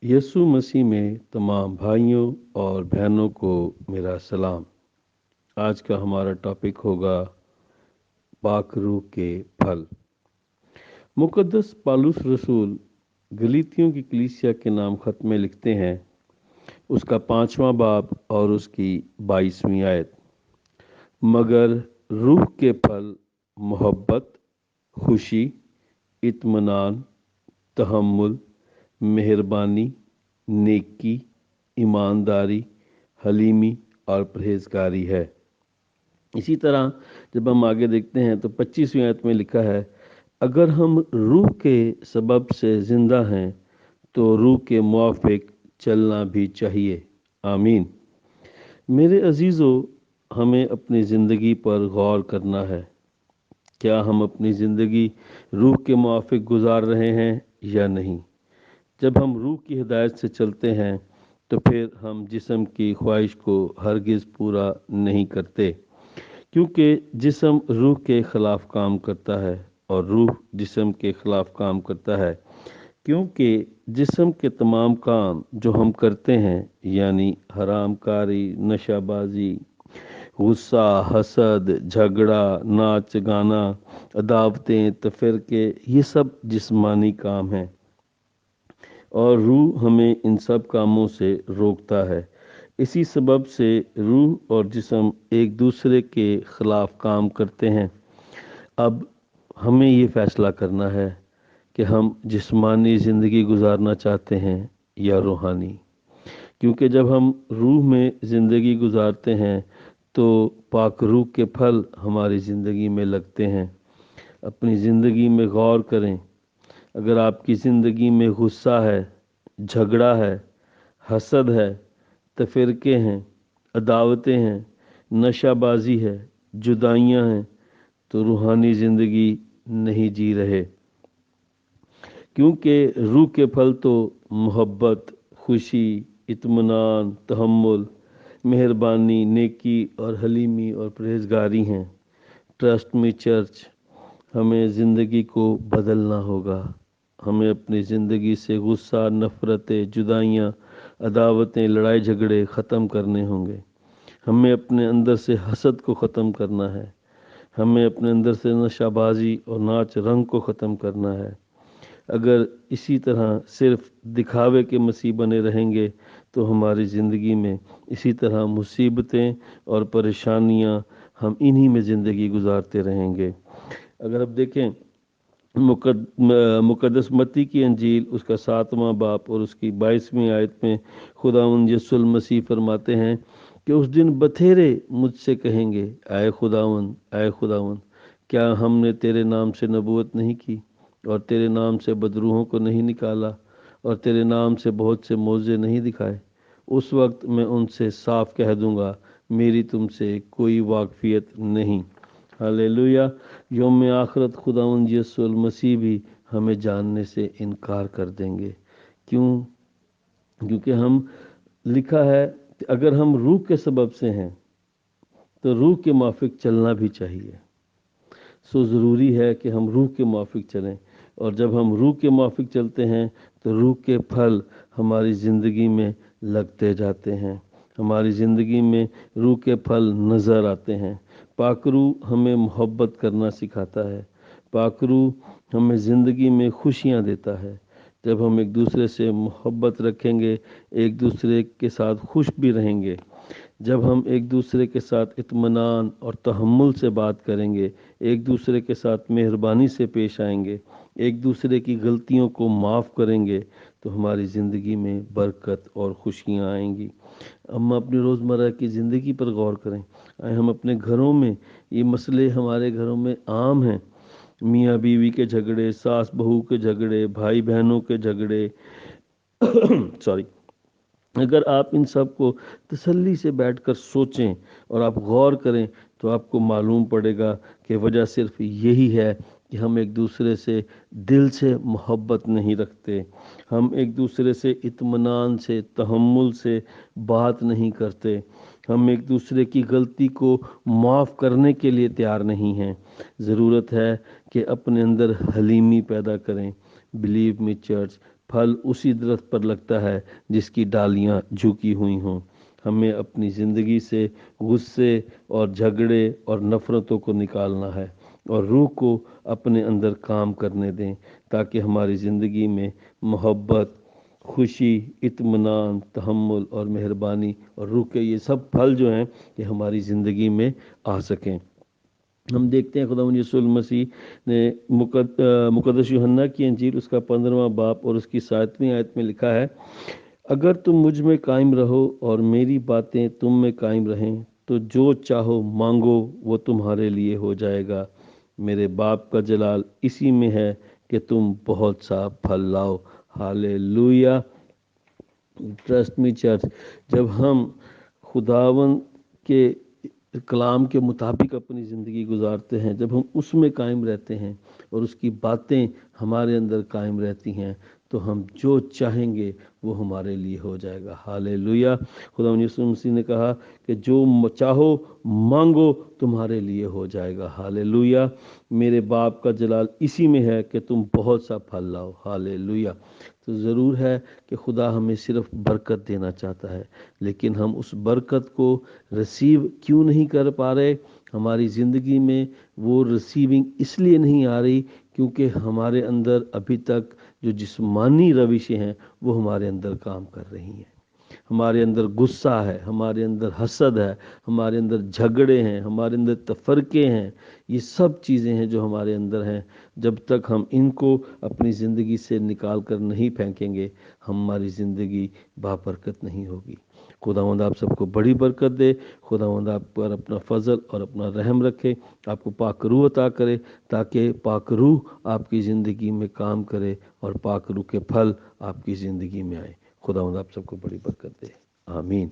यीशु मसीह में तमाम भाइयों और बहनों को मेरा सलाम। आज का हमारा टॉपिक होगा पाक रूह के फल। मुकद्दस पौलुस रसूल गलीतियों की कलीसिया के नाम खत में लिखते हैं, उसका 5वां बाब और उसकी 22वीं आयत। मगर रूह के फल मोहब्बत, खुशी, इत्मीनान, तहम्मुल, मेहरबानी, नेकी, ईमानदारी, हलीमी और परहेजगारी है। इसी तरह जब हम आगे देखते हैं तो 25वीं आयत में लिखा है, अगर हम रूह के सबब से जिंदा हैं तो रूह के मुआफिक चलना भी चाहिए। आमीन। मेरे अजीज़ों, हमें अपनी ज़िंदगी पर गौर करना है। क्या हम अपनी ज़िंदगी रूह के मुआफिक गुजार रहे हैं या नहीं? जब हम रूह की हिदायत से चलते हैं तो फिर हम जिस्म की ख्वाहिश को हरगिज़ पूरा नहीं करते, क्योंकि जिस्म रूह के ख़िलाफ़ काम करता है और रूह जिस्म के ख़िलाफ़ काम करता है। क्योंकि जिस्म के तमाम काम जो हम करते हैं, यानी हरामकारी, नशाबाजी, गुस्सा, हसद, झगड़ा, नाच गाना, अदावतें, तफरके, ये सब जिस्मानी काम हैं और रूह हमें इन सब कामों से रोकता है। इसी सबब से रूह और जिस्म एक दूसरे के खिलाफ काम करते हैं। अब हमें ये फैसला करना है कि हम जिस्मानी ज़िंदगी गुजारना चाहते हैं या रूहानी। क्योंकि जब हम रूह में ज़िंदगी गुजारते हैं तो पाक रूह के फल हमारी ज़िंदगी में लगते हैं। अपनी ज़िंदगी में गौर करें। अगर आपकी ज़िंदगी में गुस्सा है, झगड़ा है, हसद है, तफरके हैं, अदावतें हैं, नशाबाजी है, जुदाइयाँ हैं, तो रूहानी ज़िंदगी नहीं जी रहे। क्योंकि रूह के फल तो मोहब्बत, खुशी, इत्मीनान, तहम्मुल, मेहरबानी, नेकी और हलीमी और परहेजगारी हैं। ट्रस्ट मी चर्च, हमें ज़िंदगी को बदलना होगा। हमें अपनी ज़िंदगी से गुस्सा, नफ़रतें, जुदाइयाँ, अदावतें, लड़ाई झगड़े ख़त्म करने होंगे। हमें अपने अंदर से हसद को ख़त्म करना है। हमें अपने अंदर से नशाबाजी और नाच रंग को ख़त्म करना है। अगर इसी तरह सिर्फ दिखावे के मसीह बने रहेंगे तो हमारी ज़िंदगी में इसी तरह मुसीबतें और परेशानियां, हम इन्हीं में ज़िंदगी गुजारते रहेंगे। अगर अब देखें मुकद्दस मत्ती की अंजील, उसका 7वां बाब और उसकी 22वीं आयत में खुदावंद यीशु मसीह फरमाते हैं कि उस दिन बथेरे मुझसे कहेंगे, आए खुदावंद, आए खुदावंद, क्या हमने तेरे नाम से नबूवत नहीं की और तेरे नाम से बदरूहों को नहीं निकाला और तेरे नाम से बहुत से मौजे नहीं दिखाए? उस वक्त मैं उनसे साफ कह दूंगा, मेरी तुमसे कोई वाकफियत नहीं। हालेलुया। यौम आखरत खुदावंद यीशु मसीह भी हमें जानने से इनकार कर देंगे। क्यों? क्योंकि हम लिखा है कि अगर हम रूह के सबब से हैं तो रूह के माफिक चलना भी चाहिए। सो ज़रूरी है कि हम रूह के माफिक चलें, और जब हम रूह के माफिक चलते हैं तो रूह के फल हमारी ज़िंदगी में लगते जाते हैं। हमारी ज़िंदगी में रूह के फल नज़र आते हैं। पाक रूह हमें मोहब्बत करना सिखाता है। पाक रूह हमें ज़िंदगी में खुशियाँ देता है। जब हम एक दूसरे से मोहब्बत रखेंगे, एक दूसरे के साथ खुश भी रहेंगे, जब हम एक दूसरे के साथ इत्मीनान और तहम्मुल से बात करेंगे, एक दूसरे के साथ मेहरबानी से पेश आएंगे, एक दूसरे की गलतियों को माफ़ करेंगे, तो हमारी ज़िंदगी में बरकत और खुशियाँ आएंगी। हम अपनी रोज़मर्रा की ज़िंदगी पर गौर करें। हम अपने घरों में, ये मसले हमारे घरों में आम हैं। मियाँ बीवी के झगड़े, सास बहू के झगड़े, भाई बहनों के झगड़े सॉरी। अगर आप इन सब को तसल्ली से बैठकर सोचें और आप गौर करें तो आपको मालूम पड़ेगा कि वजह सिर्फ यही है कि हम एक दूसरे से दिल से मोहब्बत नहीं रखते। हम एक दूसरे से इत्मीनान से, तहम्मुल से बात नहीं करते। हम एक दूसरे की गलती को माफ़ करने के लिए तैयार नहीं हैं। ज़रूरत है कि अपने अंदर हलीमी पैदा करें। बिलीव मी चर्च, फल उसी दरख्त पर लगता है जिसकी डालियां झुकी हुई हों। हमें अपनी ज़िंदगी से गुस्से और झगड़े और नफ़रतों को निकालना है और रूह को अपने अंदर काम करने दें, ताकि हमारी ज़िंदगी में मोहब्बत, खुशी, इत्मीनान, तहम्मुल और मेहरबानी और रूह के ये सब फल जो हैं ये हमारी ज़िंदगी में आ सकें। हम देखते हैं खुदावंद यीशु मसीह ने मुकद्दस यूहन्ना की इंजील उसका 15वां बाब और उसकी 7वीं आयत में लिखा है, अगर तुम मुझ में कायम रहो और मेरी बातें तुम में कायम रहें तो जो चाहो मांगो वो तुम्हारे लिए हो जाएगा। मेरे बाप का जलाल इसी में है कि तुम बहुत सा फल लाओ। हालेलुया। ट्रस्ट मी चर्च, जब हम खुदावन के कलाम के मुताबिक अपनी ज़िंदगी गुजारते हैं, जब हम उसमें कायम रहते हैं और उसकी बातें हमारे अंदर कायम रहती हैं, तो हम जो चाहेंगे वो हमारे लिए हो जाएगा। हालेलुया। खुदावंद यीशु मसीह ने कहा कि जो चाहो मांगो तुम्हारे लिए हो जाएगा। हालेलुया। मेरे बाप का जलाल इसी में है कि तुम बहुत सा फल लाओ। हालेलुया। तो ज़रूर है कि खुदा हमें सिर्फ बरकत देना चाहता है, लेकिन हम उस बरकत को रिसीव क्यों नहीं कर पा रहे? हमारी ज़िंदगी में वो रिसीविंग इसलिए नहीं आ रही क्योंकि हमारे अंदर अभी तक जो जिस्मानी रविशें हैं वो हमारे अंदर काम कर रही हैं। हमारे अंदर गुस्सा है, हमारे अंदर हसद है, हमारे अंदर झगड़े हैं, हमारे अंदर तफरके हैं। ये सब चीज़ें हैं जो हमारे अंदर हैं। जब तक हम इनको अपनी ज़िंदगी से निकाल कर नहीं फेंकेंगे, हमारी ज़िंदगी बाबरकत नहीं होगी। खुदावंद आप सबको बड़ी बरकत दे। खुदावंद आप पर अपना फजल और अपना रहम रखे, आपको पाक रूह अता करे, ताकि पाक रूह आपकी ज़िंदगी में काम करे और पाक रूह के फल आपकी ज़िंदगी में आए। खुदावंद आप सबको बड़ी बरकत दे। आमीन।